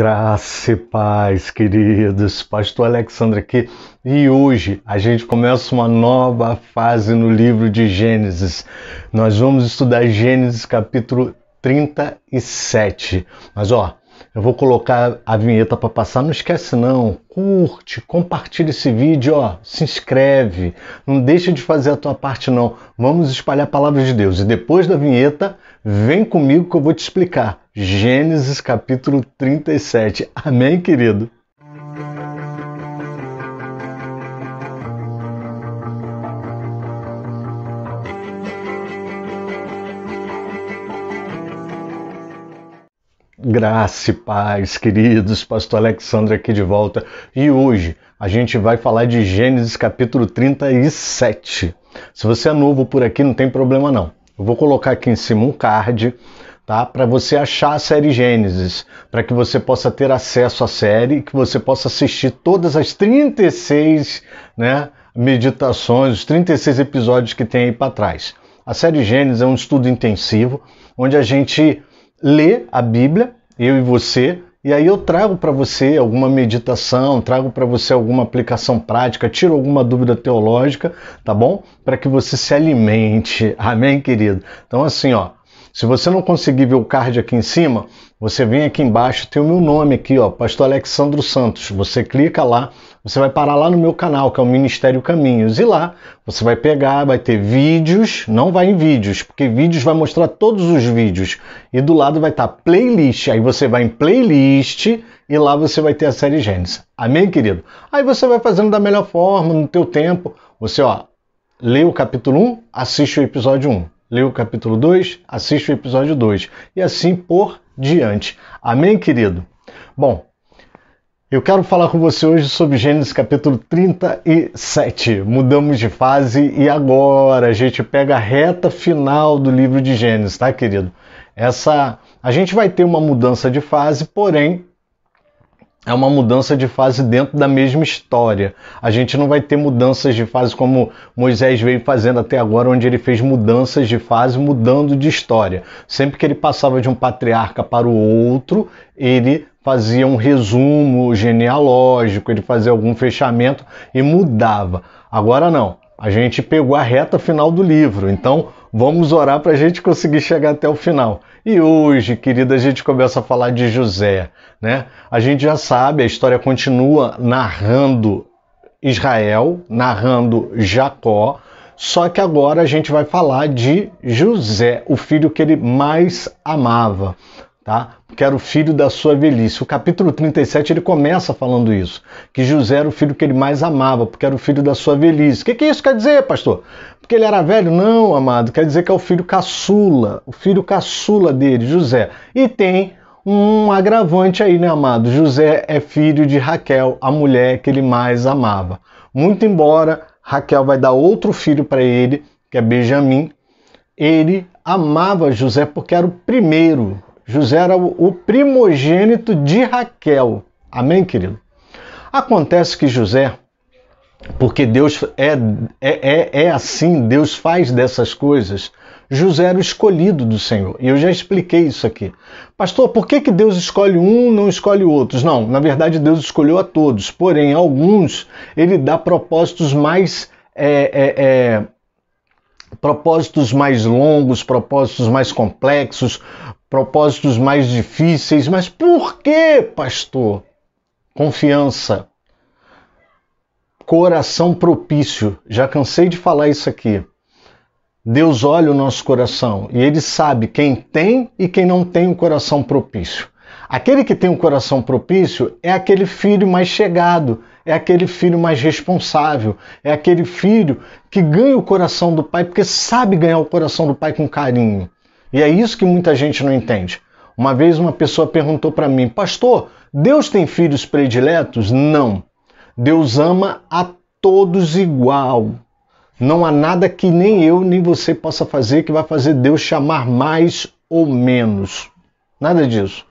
Graça e paz, queridos. Pastor Alexandre aqui. E hoje a gente começa uma nova fase no livro de Gênesis. Nós vamos estudar Gênesis capítulo 37. Mas eu vou colocar a vinheta para passar. Não esquece não, curte, compartilha esse vídeo, se inscreve. Não deixa de fazer a tua parte não. Vamos espalhar a palavra de Deus. E depois da vinheta, vem comigo que eu vou te explicar. Gênesis capítulo 37. Amém, querido? Graça e paz, queridos. Pastor Alexandre aqui de volta. E hoje a gente vai falar de Gênesis capítulo 37. Se você é novo por aqui, não tem problema não. Eu vou colocar aqui em cima um card, tá? Para você achar a série Gênesis, para que você possa ter acesso à série e que você possa assistir todas as 36, meditações, os 36 episódios que tem aí para trás. A série Gênesis é um estudo intensivo, onde a gente lê a Bíblia, eu e você, e aí eu trago para você alguma meditação, trago para você alguma aplicação prática, tiro alguma dúvida teológica, tá bom? Para que você se alimente. Amém, querido? Então assim, se você não conseguir ver o card aqui em cima, você vem aqui embaixo, tem o meu nome aqui, Pastor Alexandre Santos. Você clica lá, você vai parar lá no meu canal, que é o Ministério Caminhos. E lá você vai pegar, vai ter vídeos, não vai em vídeos, porque vídeos vai mostrar todos os vídeos. E do lado vai estar playlist. Aí você vai em playlist e lá você vai ter a série Gênesis. Amém, querido? Aí você vai fazendo da melhor forma, no teu tempo. Você, lê o capítulo 1, assiste o episódio 1. Lê o capítulo 2, assiste o episódio 2. E assim por diante. Amém, querido? Bom, eu quero falar com você hoje sobre Gênesis capítulo 37. Mudamos de fase e agora a gente pega a reta final do livro de Gênesis, tá, querido? A gente vai ter uma mudança de fase, porém, é uma mudança de fase dentro da mesma história. A gente não vai ter mudanças de fase como Moisés veio fazendo até agora, onde ele fez mudanças de fase, mudando de história. Sempre que ele passava de um patriarca para o outro, ele fazia um resumo genealógico, ele fazia algum fechamento e mudava. Agora não. A gente pegou a reta final do livro, então vamos orar para a gente conseguir chegar até o final. E hoje, querida, a gente começa a falar de José, né? A gente já sabe, a história continua narrando Israel, narrando Jacó, só que agora a gente vai falar de José, o filho que ele mais amava, tá? Que era o filho da sua velhice. O capítulo 37 ele começa falando isso, que José era o filho que ele mais amava, porque era o filho da sua velhice. O que isso quer dizer, pastor? Porque ele era velho? Não, amado, quer dizer que é o filho caçula dele, José. E tem um agravante aí, né, amado? José é filho de Raquel, a mulher que ele mais amava. Muito embora Raquel vai dar outro filho para ele, que é Benjamim, ele amava José porque era o primeiro. José era o primogênito de Raquel. Amém, querido? Acontece que José, porque Deus é assim, Deus faz dessas coisas, José era o escolhido do Senhor. E eu já expliquei isso aqui. Pastor, por que Deus escolhe um e não escolhe outros? Não, na verdade Deus escolheu a todos. Porém, alguns ele dá propósitos mais longos, propósitos mais complexos, propósitos mais difíceis. Mas por que, pastor? Confiança. Coração propício. Já cansei de falar isso aqui. Deus olha o nosso coração e Ele sabe quem tem e quem não tem um coração propício. Aquele que tem um coração propício é aquele filho mais chegado, é aquele filho mais responsável, é aquele filho que ganha o coração do pai porque sabe ganhar o coração do pai com carinho. E é isso que muita gente não entende. Uma vez uma pessoa perguntou para mim, pastor, Deus tem filhos prediletos? Não. Deus ama a todos igual. Não há nada que nem eu nem você possa fazer que vai fazer Deus chamar mais ou menos. Nada disso.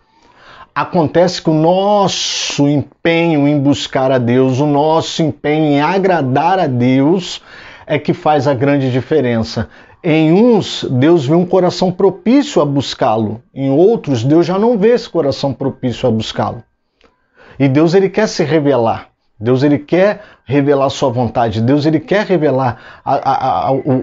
Acontece que o nosso empenho em buscar a Deus, o nosso empenho em agradar a Deus é que faz a grande diferença. Em uns, Deus vê um coração propício a buscá-lo. Em outros, Deus já não vê esse coração propício a buscá-lo. E Deus, ele quer se revelar. Deus, ele quer revelar a sua vontade. Deus, ele quer revelar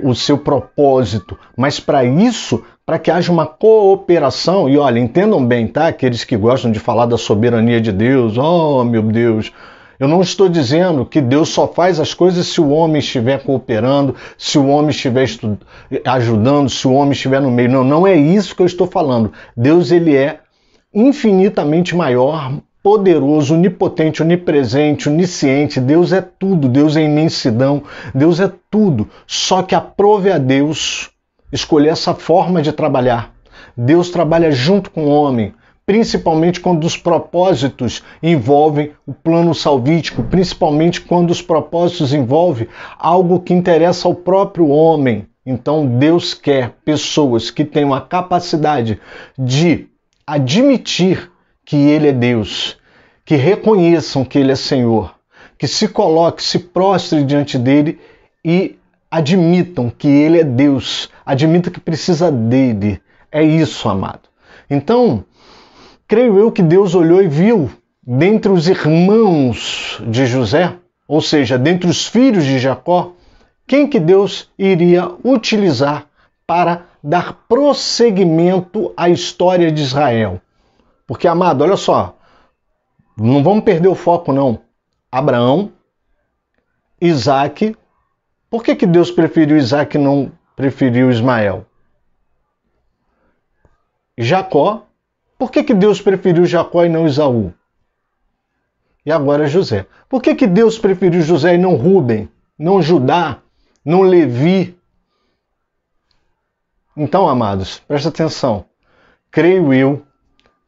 o seu propósito. Mas para isso, para que haja uma cooperação, e olha, entendam bem, tá? Aqueles que gostam de falar da soberania de Deus, oh meu Deus, eu não estou dizendo que Deus só faz as coisas se o homem estiver cooperando, se o homem estiver ajudando, se o homem estiver no meio. Não, não é isso que eu estou falando. Deus, ele é infinitamente maior, poderoso, onipotente, onipresente, onisciente. Deus é tudo, Deus é imensidão, Deus é tudo. Só que aprove a Deus escolher essa forma de trabalhar. Deus trabalha junto com o homem, principalmente quando os propósitos envolvem o plano salvítico, principalmente quando os propósitos envolvem algo que interessa ao próprio homem. Então Deus quer pessoas que tenham a capacidade de admitir que Ele é Deus, que reconheçam que Ele é Senhor, que se coloque, se prostre diante dEle e admitam que Ele é Deus, admitam que precisa dEle. É isso, amado. Então, creio eu que Deus olhou e viu dentre os irmãos de José, ou seja, dentre os filhos de Jacó, quem que Deus iria utilizar para dar prosseguimento à história de Israel. Porque, amado, olha só, não vamos perder o foco, não. Abraão, Isaac. Por que Deus preferiu Isaac e não preferiu Ismael? Jacó. Por que Deus preferiu Jacó e não Esaú? E agora José. Por que Deus preferiu José e não Rúben, não Judá, não Levi? Então, amados, presta atenção. Creio eu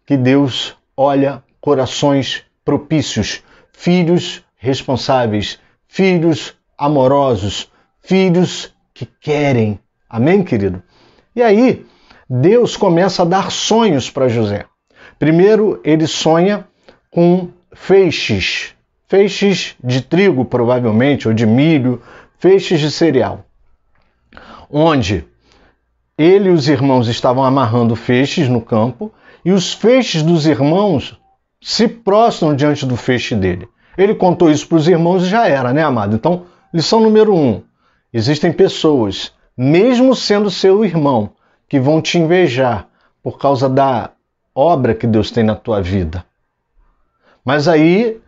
que Deus olha corações propícios, filhos responsáveis, filhos amorosos, filhos que querem. Amém, querido? E aí, Deus começa a dar sonhos para José. Primeiro, ele sonha com feixes. Feixes de trigo, provavelmente, ou de milho, feixes de cereal. Onde ele e os irmãos estavam amarrando feixes no campo e os feixes dos irmãos se prostram diante do feixe dele. Ele contou isso para os irmãos e já era, né, amado? Então, lição número 1. Existem pessoas, mesmo sendo seu irmão, que vão te invejar por causa da obra que Deus tem na tua vida. Mas aí,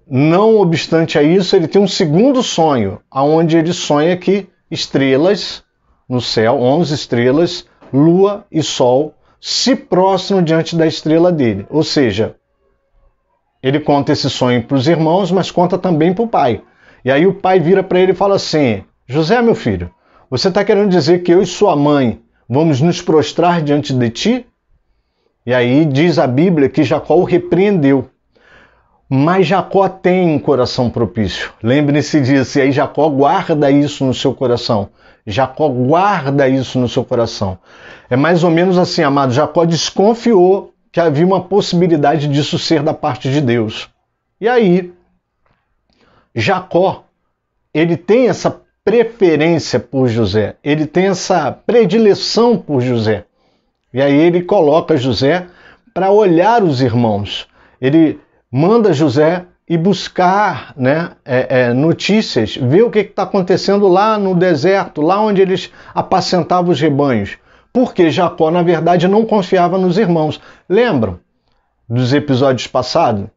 não obstante a isso, ele tem um segundo sonho, onde ele sonha que estrelas no céu, 11 estrelas, lua e sol, se prostram diante da estrela dele. Ou seja, ele conta esse sonho para os irmãos, mas conta também para o pai. E aí o pai vira para ele e fala assim: José, meu filho, você está querendo dizer que eu e sua mãe vamos nos prostrar diante de ti? E aí diz a Bíblia que Jacó o repreendeu. Mas Jacó tem um coração propício. Lembre-se disso. E aí Jacó guarda isso no seu coração. Jacó guarda isso no seu coração. É mais ou menos assim, amado. Jacó desconfiou que havia uma possibilidade disso ser da parte de Deus. E aí, Jacó, ele tem essa preferência por José. Ele tem essa predileção por José. E aí ele coloca José para olhar os irmãos. Ele manda José ir buscar, né, notícias, ver o que está acontecendo lá no deserto, lá onde eles apacentavam os rebanhos. Porque Jacó, na verdade, não confiava nos irmãos. Lembram dos episódios passados?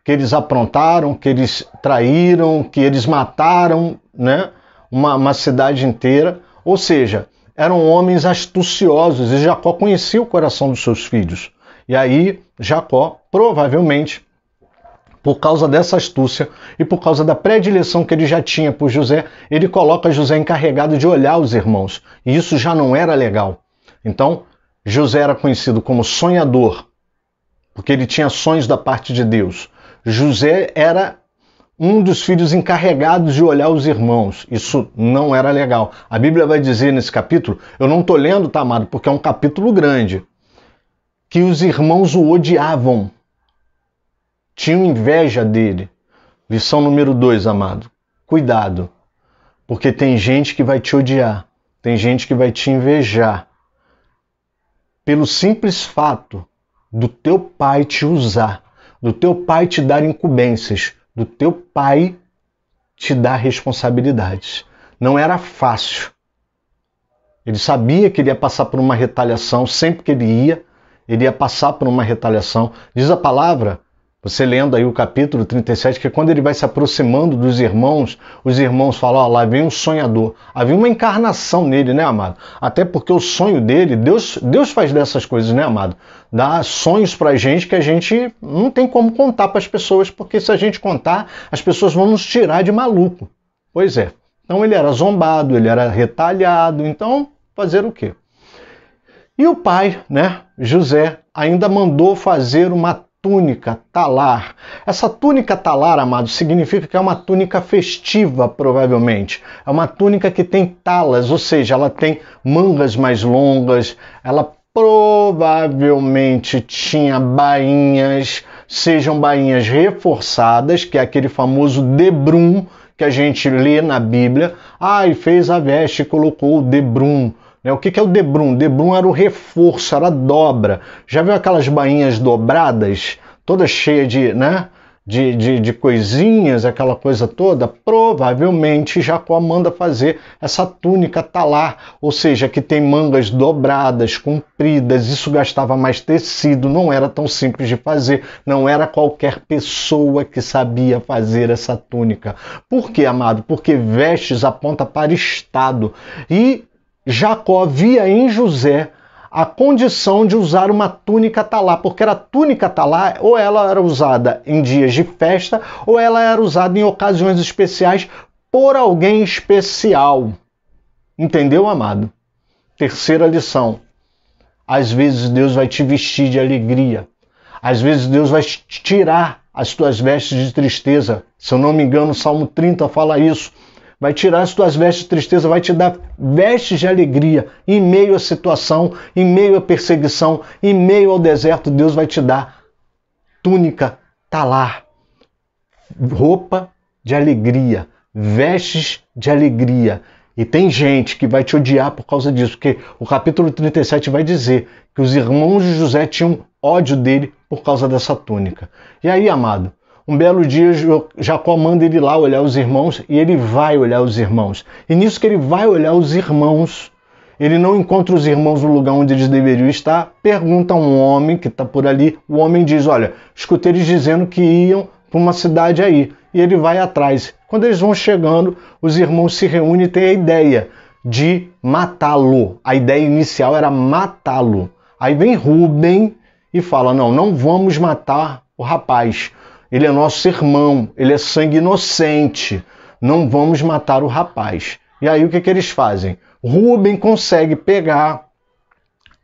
Que eles aprontaram, que eles traíram, que eles mataram, né, uma cidade inteira. Ou seja, eram homens astuciosos e Jacó conhecia o coração dos seus filhos. E aí Jacó, provavelmente, por causa dessa astúcia e por causa da predileção que ele já tinha por José, ele coloca José encarregado de olhar os irmãos. E isso já não era legal. Então, José era conhecido como sonhador, porque ele tinha sonhos da parte de Deus. José era um dos filhos encarregados de olhar os irmãos. Isso não era legal. A Bíblia vai dizer nesse capítulo, eu não estou lendo, tá, amado, porque é um capítulo grande, que os irmãos o odiavam. Tinham inveja dele. Lição número 2, amado. Cuidado, porque tem gente que vai te odiar, tem gente que vai te invejar, pelo simples fato do teu pai te usar, do teu pai te dar incumbências, do teu pai te dar responsabilidades. Não era fácil. Ele sabia que ele ia passar por uma retaliação, sempre que ele ia passar por uma retaliação. Diz a palavra, você lendo aí o capítulo 37, que quando ele vai se aproximando dos irmãos, os irmãos falam, ó, lá vem um sonhador. Havia uma encarnação nele, né, amado? Até porque o sonho dele, Deus faz dessas coisas, né, amado? Dá sonhos pra gente que a gente não tem como contar para as pessoas, porque se a gente contar, as pessoas vão nos tirar de maluco. Pois é. Então ele era zombado, ele era retalhado, então fazer o quê? E o pai, né, José, ainda mandou fazer uma túnica talar. Essa túnica talar, amado, significa que é uma túnica festiva, provavelmente. É uma túnica que tem talas, ou seja, ela tem mangas mais longas, ela provavelmente tinha bainhas, sejam bainhas reforçadas, que é aquele famoso debrum que a gente lê na Bíblia. Ah, e fez a veste e colocou o debrum. O que é o debrum? Debrum era o reforço, era a dobra. Já viu aquelas bainhas dobradas, toda cheia de coisinhas, aquela coisa toda? Provavelmente Jacó manda fazer essa túnica talar, ou seja, que tem mangas dobradas, compridas. Isso gastava mais tecido, não era tão simples de fazer, não era qualquer pessoa que sabia fazer essa túnica. Por quê, amado? Porque vestes aponta para estado. E Jacó via em José a condição de usar uma túnica talar, porque a túnica talar ou ela era usada em dias de festa ou ela era usada em ocasiões especiais por alguém especial. Entendeu, amado? Terceira lição. Às vezes Deus vai te vestir de alegria. Às vezes Deus vai te tirar as tuas vestes de tristeza. Se eu não me engano, o Salmo 30 fala isso. Vai tirar as tuas vestes de tristeza, vai te dar vestes de alegria. Em meio à situação, em meio à perseguição, em meio ao deserto, Deus vai te dar túnica talar, roupa de alegria, vestes de alegria. E tem gente que vai te odiar por causa disso, porque o capítulo 37 vai dizer que os irmãos de José tinham ódio dele por causa dessa túnica. E aí, amado, um belo dia, Jacó manda ele lá olhar os irmãos e ele vai olhar os irmãos. E nisso que ele vai olhar os irmãos, ele não encontra os irmãos no lugar onde eles deveriam estar, pergunta a um homem que está por ali. O homem diz, olha, escutei eles dizendo que iam para uma cidade aí. E ele vai atrás. Quando eles vão chegando, os irmãos se reúnem e têm a ideia de matá-lo. A ideia inicial era matá-lo. Aí vem Rúben e fala, não vamos matar o rapaz. Ele é nosso irmão, ele é sangue inocente. Não vamos matar o rapaz. E aí o que eles fazem? Rúben consegue pegar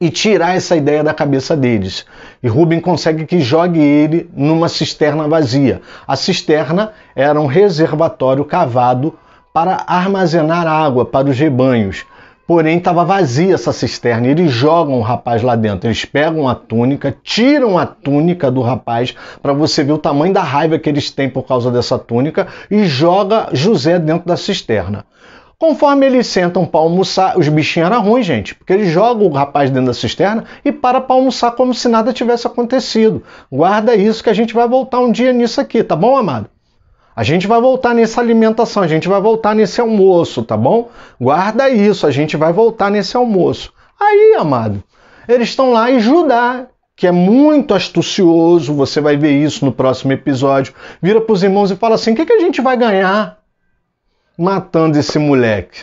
e tirar essa ideia da cabeça deles. E Rúben consegue que jogue ele numa cisterna vazia. A cisterna era um reservatório cavado para armazenar água para os rebanhos. Porém, estava vazia essa cisterna. Eles jogam o rapaz lá dentro. Eles pegam a túnica, tiram a túnica do rapaz, para você ver o tamanho da raiva que eles têm por causa dessa túnica, e joga José dentro da cisterna. Conforme eles sentam para almoçar, os bichinhos eram ruins, gente, porque eles jogam o rapaz dentro da cisterna e para almoçar como se nada tivesse acontecido. Guarda isso que a gente vai voltar um dia nisso aqui, tá bom, amado? A gente vai voltar nessa alimentação, a gente vai voltar nesse almoço, tá bom? Guarda isso, a gente vai voltar nesse almoço. Aí, amado, eles estão lá e Judá, que é muito astucioso, você vai ver isso no próximo episódio, vira para os irmãos e fala assim, o que a gente vai ganhar matando esse moleque?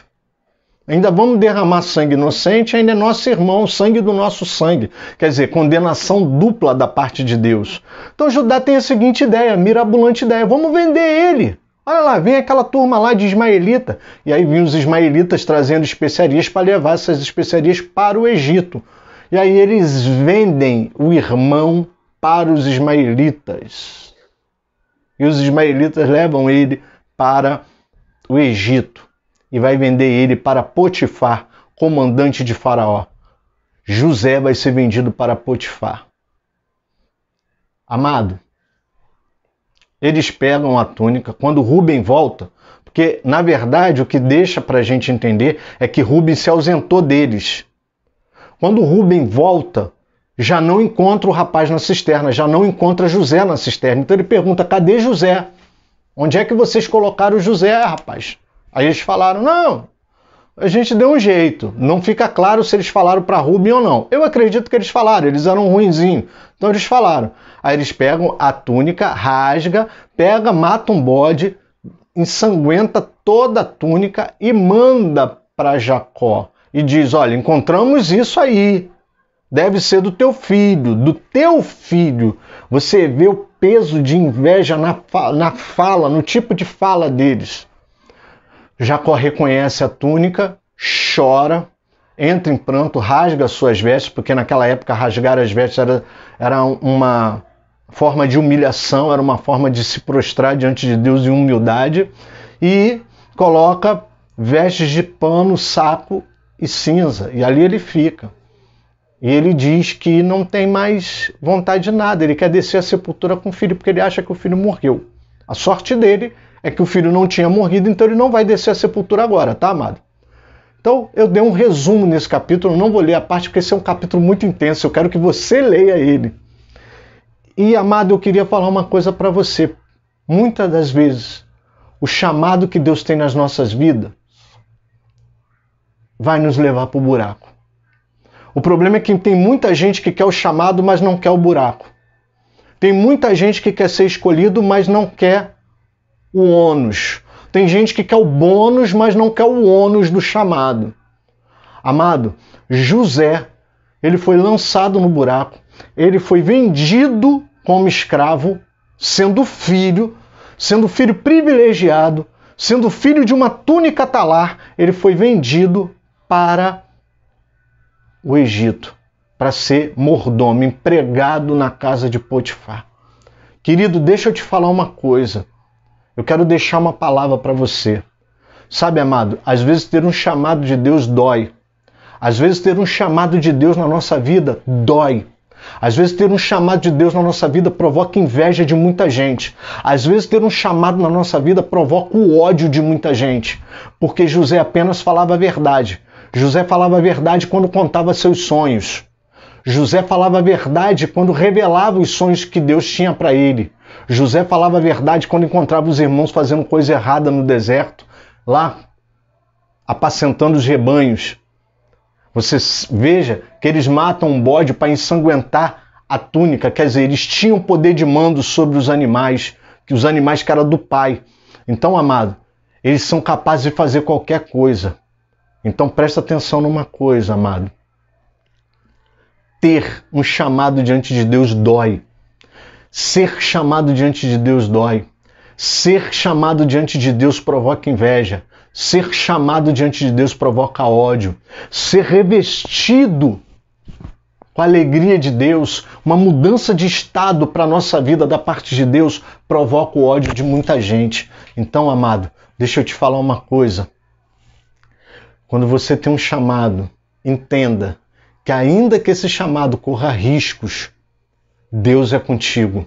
Ainda vamos derramar sangue inocente, ainda é nosso irmão, sangue do nosso sangue. Quer dizer, condenação dupla da parte de Deus. Então Judá tem a seguinte ideia, mirabolante ideia, vamos vender ele. Olha lá, vem aquela turma lá de ismaelita. E aí vem os ismaelitas trazendo especiarias para levar essas especiarias para o Egito. E aí eles vendem o irmão para os ismaelitas. E os ismaelitas levam ele para o Egito. E vai vender ele para Potifar, comandante de Faraó. José vai ser vendido para Potifar. Amado, eles pegam a túnica, quando Rúben volta, porque, na verdade, o que deixa para a gente entender é que Rúben se ausentou deles. Quando Rúben volta, já não encontra o rapaz na cisterna, já não encontra José na cisterna. Então ele pergunta, cadê José? Onde é que vocês colocaram José, rapaz? Aí eles falaram, não, a gente deu um jeito. Não fica claro se eles falaram para Rubem ou não. Eu acredito que eles falaram, eles eram ruinzinhos. Então eles falaram. Aí eles pegam a túnica, rasga, pega, mata um bode, ensanguenta toda a túnica e manda para Jacó. E diz, olha, encontramos isso aí. Deve ser do teu filho, do teu filho. Você vê o peso de inveja na fala, no tipo de fala deles. Jacó reconhece a túnica, chora, entra em pranto, rasga suas vestes, porque naquela época rasgar as vestes era uma forma de humilhação, era uma forma de se prostrar diante de Deus em humildade, e coloca vestes de pano, saco e cinza, e ali ele fica. E ele diz que não tem mais vontade de nada, ele quer descer à sepultura com o filho, porque ele acha que o filho morreu. A sorte dele é que o filho não tinha morrido, então ele não vai descer à sepultura agora, tá, amado? Então, eu dei um resumo nesse capítulo, não vou ler a parte, porque esse é um capítulo muito intenso, eu quero que você leia ele. E, amado, eu queria falar uma coisa para você. Muitas das vezes, o chamado que Deus tem nas nossas vidas vai nos levar para o buraco. O problema é que tem muita gente que quer o chamado, mas não quer o buraco. Tem muita gente que quer ser escolhido, mas não quer o ônus. Tem gente que quer o bônus, mas não quer o ônus do chamado. Amado, José, ele foi lançado no buraco, ele foi vendido como escravo, sendo filho privilegiado, sendo filho de uma túnica talar, ele foi vendido para o Egito, para ser mordomo, empregado na casa de Potifar. Querido, deixa eu te falar uma coisa. Eu quero deixar uma palavra para você. Sabe, amado, às vezes ter um chamado de Deus dói. Às vezes ter um chamado de Deus na nossa vida dói. Às vezes ter um chamado de Deus na nossa vida provoca inveja de muita gente. Às vezes ter um chamado na nossa vida provoca o ódio de muita gente. Porque José apenas falava a verdade. José falava a verdade quando contava seus sonhos. José falava a verdade quando revelava os sonhos que Deus tinha para ele. José falava a verdade quando encontrava os irmãos fazendo coisa errada no deserto, lá apacentando os rebanhos. Você veja que eles matam um bode para ensanguentar a túnica, quer dizer, eles tinham poder de mando sobre os animais que eram do pai. Então, amado, eles são capazes de fazer qualquer coisa. Então presta atenção numa coisa, amado. Ter um chamado diante de Deus dói. Ser chamado diante de Deus dói. Ser chamado diante de Deus provoca inveja. Ser chamado diante de Deus provoca ódio. Ser revestido com a alegria de Deus, uma mudança de estado para a nossa vida da parte de Deus, provoca o ódio de muita gente. Então, amado, deixa eu te falar uma coisa. Quando você tem um chamado, entenda que ainda que esse chamado corra riscos, Deus é contigo.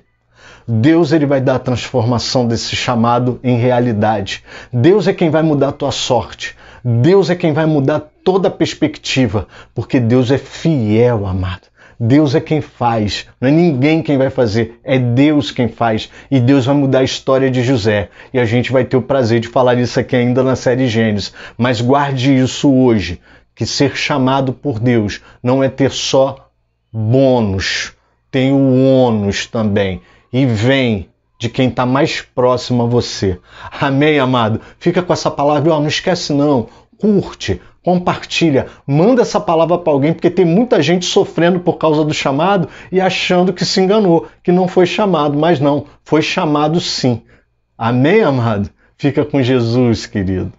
Deus, ele vai dar a transformação desse chamado em realidade. Deus é quem vai mudar a tua sorte. Deus é quem vai mudar toda a perspectiva, porque Deus é fiel, amado. Deus é quem faz, não é ninguém quem vai fazer, é Deus quem faz. E Deus vai mudar a história de José. E a gente vai ter o prazer de falar isso aqui ainda na série Gênesis. Mas guarde isso hoje, que ser chamado por Deus não é ter só bônus, tem o ônus também. E vem de quem está mais próximo a você. Amém, amado? Fica com essa palavra, não esquece não, curte, compartilha, manda essa palavra para alguém, porque tem muita gente sofrendo por causa do chamado e achando que se enganou, que não foi chamado, mas não, foi chamado sim. Amém, amado? Fica com Jesus, querido.